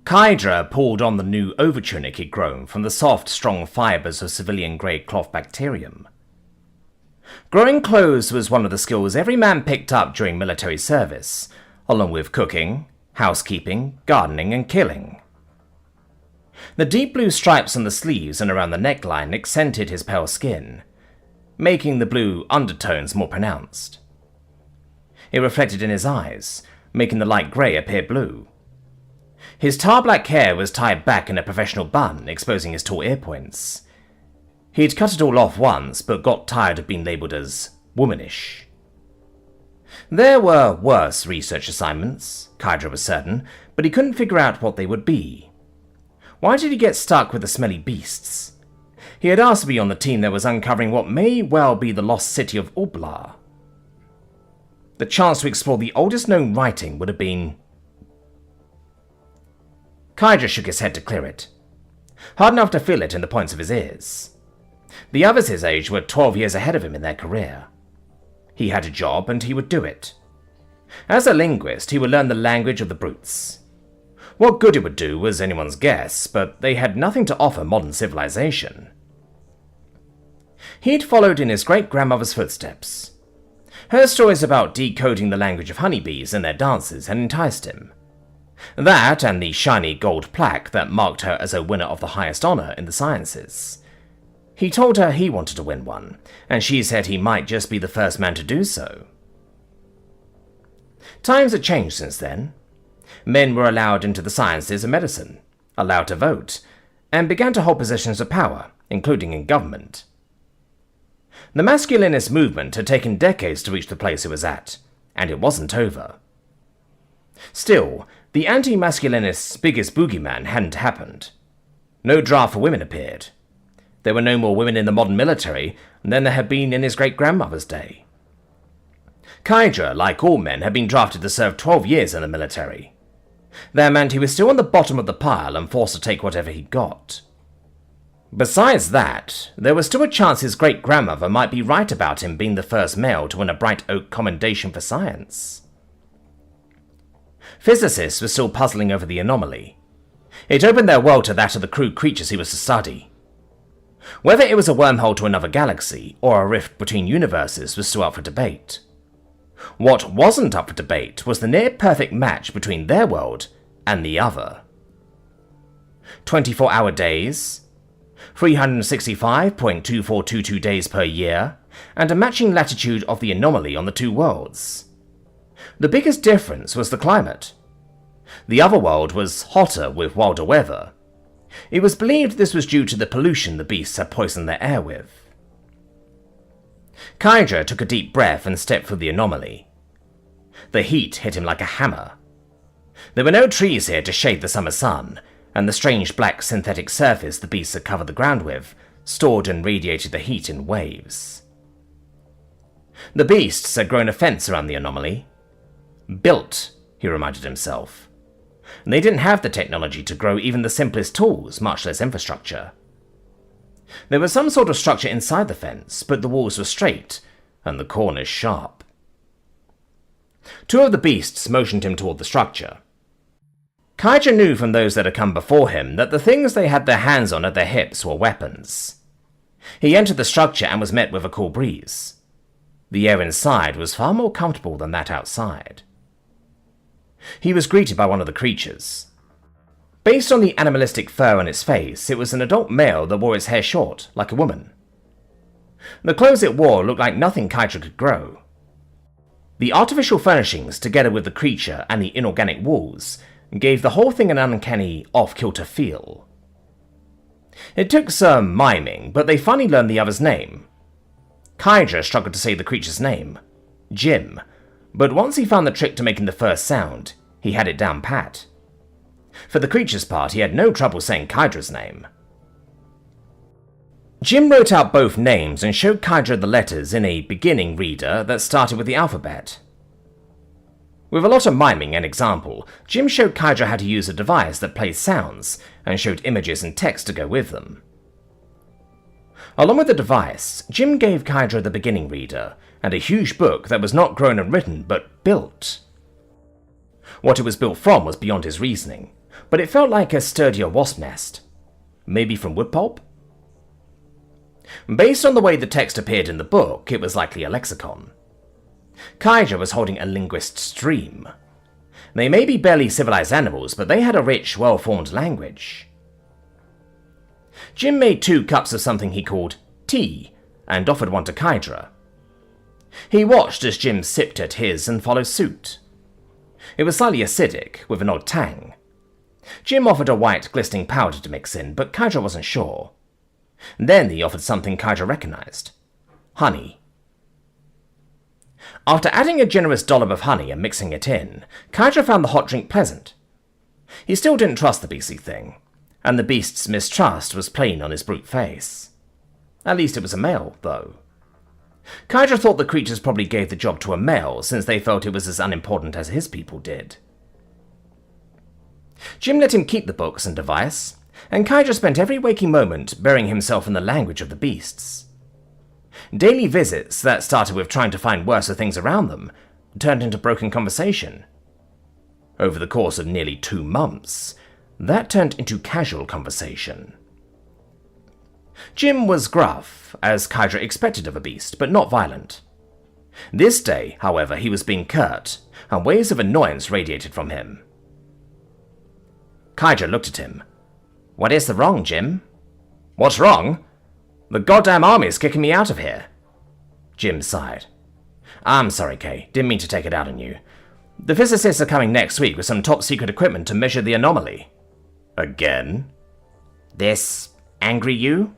Kydra pulled on the new overtunic he'd grown from the soft, strong fibers of civilian-grade cloth bacterium. Growing clothes was one of the skills every man picked up during military service, along with cooking, housekeeping, gardening, and killing. The deep blue stripes on the sleeves and around the neckline accented his pale skin, making the blue undertones more pronounced. It reflected in his eyes, making the light grey appear blue. His tar-black hair was tied back in a professional bun, exposing his tall ear points. He'd cut it all off once, but got tired of being labelled as womanish. There were worse research assignments, Kydra was certain, but he couldn't figure out what they would be. Why did he get stuck with the smelly beasts? He had asked to be on the team that was uncovering what may well be the lost city of Ublar. The chance to explore the oldest known writing would have been... Kydra shook his head to clear it, hard enough to feel it in the points of his ears. The others his age were 12 years ahead of him in their career. He had a job and he would do it. As a linguist, he would learn the language of the brutes. What good it would do was anyone's guess, but they had nothing to offer modern civilization. He'd followed in his great-grandmother's footsteps. Her stories about decoding the language of honeybees and their dances had enticed him. That and the shiny gold plaque that marked her as a winner of the highest honor in the sciences. He told her he wanted to win one, and she said he might just be the first man to do so. Times had changed since then. Men were allowed into the sciences and medicine, allowed to vote, and began to hold positions of power, including in government. The masculinist movement had taken decades to reach the place it was at, and it wasn't over. Still, the anti-masculinists' biggest boogeyman hadn't happened. No draft for women appeared. There were no more women in the modern military than there had been in his great-grandmother's day. Kydra, like all men, had been drafted to serve 12 years in the military. That meant he was still on the bottom of the pile and forced to take whatever he got. Besides that, there was still a chance his great-grandmother might be right about him being the first male to win a Bright Oak Commendation for Science. Physicists were still puzzling over the anomaly. It opened their world to that of the crude creatures he was to study. Whether it was a wormhole to another galaxy or a rift between universes was still up for debate. What wasn't up for debate was the near-perfect match between their world and the other. 24-hour days, 365.2422 days per year, and a matching latitude of the anomaly on the two worlds. The biggest difference was the climate. The other world was hotter with wilder weather. It was believed this was due to the pollution the beasts had poisoned their air with. Kydra took a deep breath and stepped through the anomaly. The heat hit him like a hammer. There were no trees here to shade the summer sun, and the strange black synthetic surface the beasts had covered the ground with stored and radiated the heat in waves. The beasts had grown a fence around the anomaly. Built, he reminded himself. They didn't have the technology to grow even the simplest tools, much less infrastructure. There was some sort of structure inside the fence, but the walls were straight, and the corners sharp. Two of the beasts motioned him toward the structure. Kydra knew from those that had come before him that the things they had their hands on at their hips were weapons. He entered the structure and was met with a cool breeze. The air inside was far more comfortable than that outside. He was greeted by one of the creatures. Based on the animalistic fur on its face, it was an adult male that wore its hair short, like a woman. The clothes it wore looked like nothing Kydra could grow. The artificial furnishings, together with the creature and the inorganic walls, gave the whole thing an uncanny, off-kilter feel. It took some miming, but they finally learned the other's name. Kydra struggled to say the creature's name, Jim, but once he found the trick to making the first sound, he had it down pat. For the creature's part, he had no trouble saying Kydra's name. Jim wrote out both names and showed Kydra the letters in a beginning reader that started with the alphabet. With a lot of miming and example, Jim showed Kydra how to use a device that plays sounds and showed images and text to go with them. Along with the device, Jim gave Kydra the beginning reader and a huge book that was not grown and written, but built. What it was built from was beyond his reasoning, but it felt like a sturdier wasp nest. Maybe from wood pulp? Based on the way the text appeared in the book, it was likely a lexicon. Kaija was holding a linguist's dream. They may be barely civilized animals, but they had a rich, well-formed language. Jim made 2 cups of something he called tea and offered one to Kaija. He watched as Jim sipped at his and followed suit. It was slightly acidic, with an odd tang. Jim offered a white, glistening powder to mix in, but Kaija wasn't sure. Then he offered something Kaija recognized. Honey. After adding a generous dollop of honey and mixing it in, Kaija found the hot drink pleasant. He still didn't trust the beastly thing, and the beast's mistrust was plain on his brute face. At least it was a male, though. Kaija thought the creatures probably gave the job to a male, since they felt it was as unimportant as his people did. Jim let him keep the books and device, and Kaija spent every waking moment burying himself in the language of the beasts. Daily visits that started with trying to find worser things around them turned into broken conversation. Over the course of nearly 2 months, that turned into casual conversation. Jim was gruff, as Kaija expected of a beast, but not violent. This day, however, he was being curt, and waves of annoyance radiated from him. Kaija looked at him. "What is the wrong, Jim?" "What's wrong? The goddamn army's kicking me out of here." Jim sighed. "I'm sorry, Kay. Didn't mean to take it out on you. The physicists are coming next week with some top-secret equipment to measure the anomaly." "Again?" "This angry you?"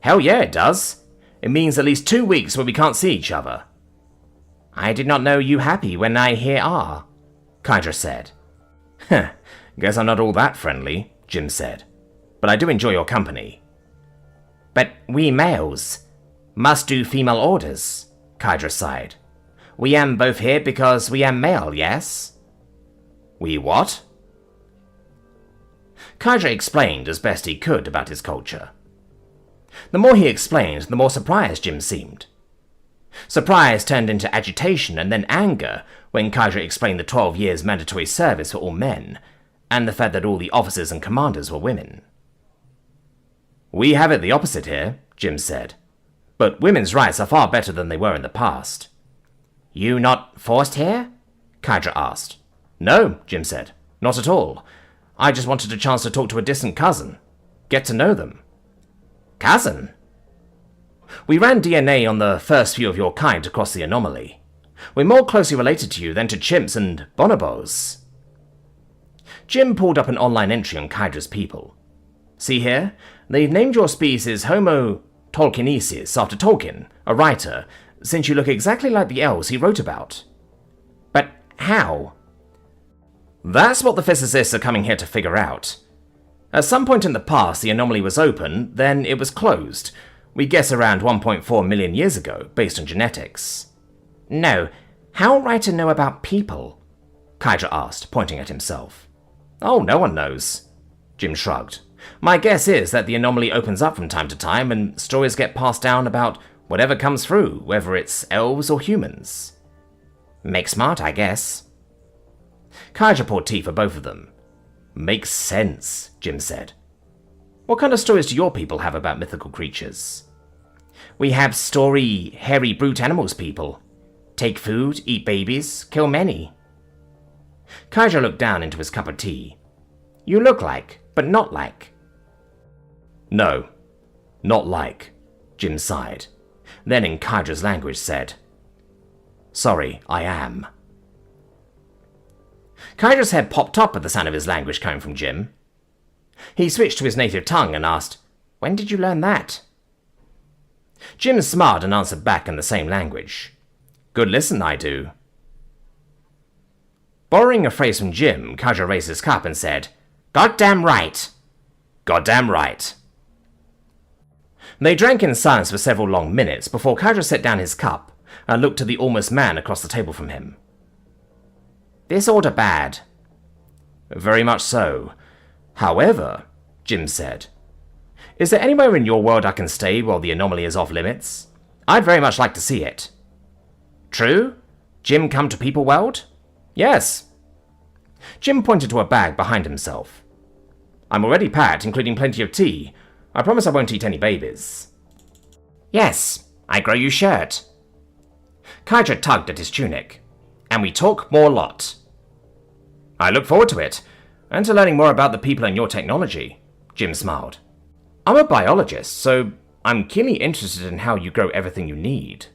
"Hell yeah, it does. It means at least 2 weeks where we can't see each other." "I did not know you happy when I here are," Kaija said. "Heh, guess I'm not all that friendly," Jim said. "But I do enjoy your company." "But we males must do female orders," Kaija sighed. "We am both here because we am male, yes?" "We what?" Kaija explained as best he could about his culture. The more he explained, the more surprised Jim seemed. Surprise turned into agitation and then anger when Kaija explained the 12 years mandatory service for all men, and the fact that all the officers and commanders were women. "We have it the opposite here," Jim said. "But women's rights are far better than they were in the past." "You not forced here?" Kaija asked. "No," Jim said. "Not at all. I just wanted a chance to talk to a distant cousin. Get to know them." "Cousin?" "We ran DNA on the first few of your kind across the anomaly. We're more closely related to you than to chimps and bonobos." Jim pulled up an online entry on Kaija's people. "See here? They've named your species Homo Tolkienesis after Tolkien, a writer, since you look exactly like the elves he wrote about." "But how?" "That's what the physicists are coming here to figure out. At some point in the past, the anomaly was open, then it was closed. We guess around 1.4 million years ago, based on genetics." "No, how writer know about people?" Kaija asked, pointing at himself. "Oh, no one knows." Jim shrugged. "My guess is that the anomaly opens up from time to time and stories get passed down about whatever comes through, whether it's elves or humans." "Make smart, I guess." Kaija poured tea for both of them. "Makes sense," Jim said. "What kind of stories do your people have about mythical creatures?" "We have story, hairy brute animals people. Take food, eat babies, kill many." Kaija looked down into his cup of tea. "You look like, but not like." "No, not like," Jim sighed. Then in Kaija's language said, "Sorry, I am." Kaija's head popped up at the sound of his language coming from Jim. He switched to his native tongue and asked, "When did you learn that?" Jim smiled and answered back in the same language. "Good listen, I do." Borrowing a phrase from Jim, Kaija raised his cup and said, "Goddamn right." "Goddamn right." They drank in silence for several long minutes before Kaija set down his cup and looked to the almost man across the table from him. "This order bad." "Very much so. However," Jim said, "is there anywhere in your world I can stay while the anomaly is off limits? I'd very much like to see it." "True? Jim come to people world?" "Yes." Jim pointed to a bag behind himself. I'm already packed, including plenty of tea. I promise I won't eat any babies. Yes, I grow you shirt. Kydra tugged at his tunic. And we talk more lot. I look forward to it, and to learning more about the people and your technology, Jim smiled. I'm a biologist, so I'm keenly interested in how you grow everything you need.